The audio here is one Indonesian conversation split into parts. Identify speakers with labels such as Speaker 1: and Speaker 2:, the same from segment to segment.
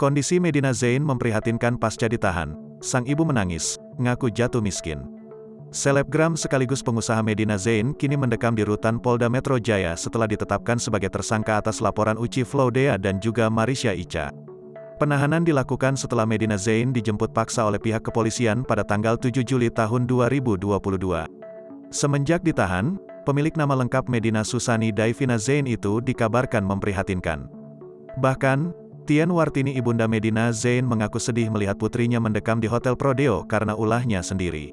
Speaker 1: Kondisi Medina Zain memprihatinkan pasca ditahan. Sang ibu menangis, ngaku jatuh miskin. Selebgram sekaligus pengusaha Medina Zain kini mendekam di rutan Polda Metro Jaya setelah ditetapkan sebagai tersangka atas laporan Uci Floudea dan juga Marisha Ica. Penahanan dilakukan setelah Medina Zain dijemput paksa oleh pihak kepolisian pada tanggal 7 Juli tahun 2022. Semenjak ditahan, pemilik nama lengkap Medina Susani Daivina Zain itu dikabarkan memprihatinkan. Bahkan, Tian Wartini ibunda Medina Zain mengaku sedih melihat putrinya mendekam di Hotel Prodeo karena ulahnya sendiri.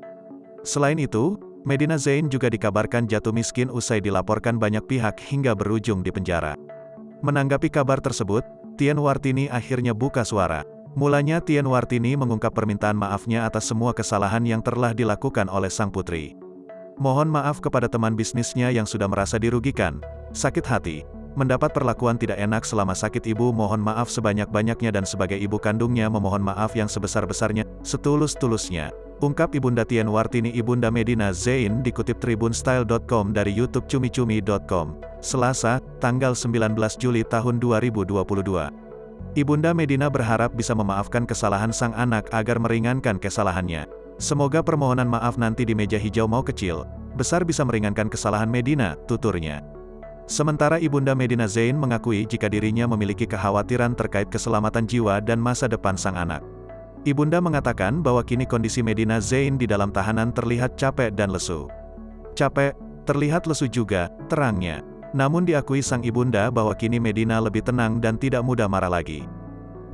Speaker 1: Selain itu, Medina Zain juga dikabarkan jatuh miskin usai dilaporkan banyak pihak hingga berujung di penjara. Menanggapi kabar tersebut, Tian Wartini akhirnya buka suara. Mulanya Tian Wartini mengungkap permintaan maafnya atas semua kesalahan yang telah dilakukan oleh sang putri. Mohon maaf kepada teman bisnisnya yang sudah merasa dirugikan, sakit hati, mendapat perlakuan tidak enak selama sakit. Ibu mohon maaf sebanyak-banyaknya dan sebagai ibu kandungnya memohon maaf yang sebesar-besarnya, setulus-tulusnya. Ungkap Ibunda Tian Wartini Ibunda Medina Zain dikutip tribunstyle.com dari YouTube cumi-cumi.com, Selasa, tanggal 19 Juli tahun 2022. Ibunda Medina berharap bisa memaafkan kesalahan sang anak agar meringankan kesalahannya. Semoga permohonan maaf nanti di meja hijau mau kecil, besar bisa meringankan kesalahan Medina, tuturnya. Sementara Ibunda Medina Zain mengakui jika dirinya memiliki kekhawatiran terkait keselamatan jiwa dan masa depan sang anak. Ibunda mengatakan bahwa kini kondisi Medina Zain di dalam tahanan terlihat capek dan lesu. Capek, terlihat lesu juga, terangnya. Namun diakui sang ibunda bahwa kini Medina lebih tenang dan tidak mudah marah lagi.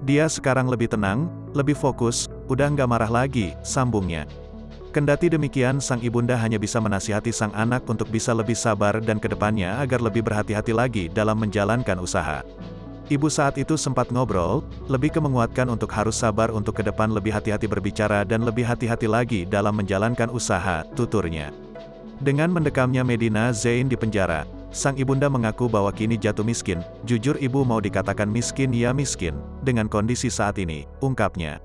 Speaker 1: Dia sekarang lebih tenang, lebih fokus, udah nggak marah lagi, sambungnya. Kendati demikian, sang ibunda hanya bisa menasihati sang anak untuk bisa lebih sabar dan kedepannya agar lebih berhati-hati lagi dalam menjalankan usaha. Ibu saat itu sempat ngobrol, lebih ke menguatkan untuk harus sabar untuk ke depan lebih hati-hati berbicara dan lebih hati-hati lagi dalam menjalankan usaha, tuturnya. Dengan mendekamnya Medina Zain di penjara, sang ibunda mengaku bahwa kini jatuh miskin. Jujur ibu mau dikatakan miskin ya miskin, dengan kondisi saat ini, ungkapnya.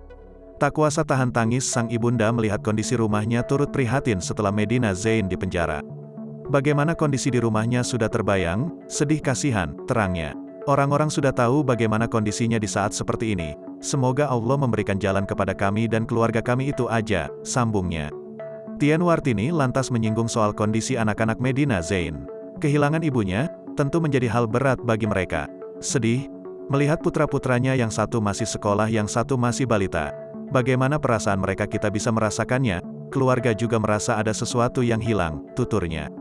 Speaker 1: Tak kuasa tahan tangis sang ibunda melihat kondisi rumahnya turut prihatin setelah Medina Zain di penjara. Bagaimana kondisi di rumahnya sudah terbayang, sedih kasihan, terangnya. Orang-orang sudah tahu bagaimana kondisinya di saat seperti ini. Semoga Allah memberikan jalan kepada kami dan keluarga kami itu aja, sambungnya. Tian Wartini lantas menyinggung soal kondisi anak-anak Medina Zain. Kehilangan ibunya, tentu menjadi hal berat bagi mereka. Sedih, melihat putra-putranya yang satu masih sekolah yang satu masih balita. Bagaimana perasaan mereka kita bisa merasakannya, keluarga juga merasa ada sesuatu yang hilang, tuturnya.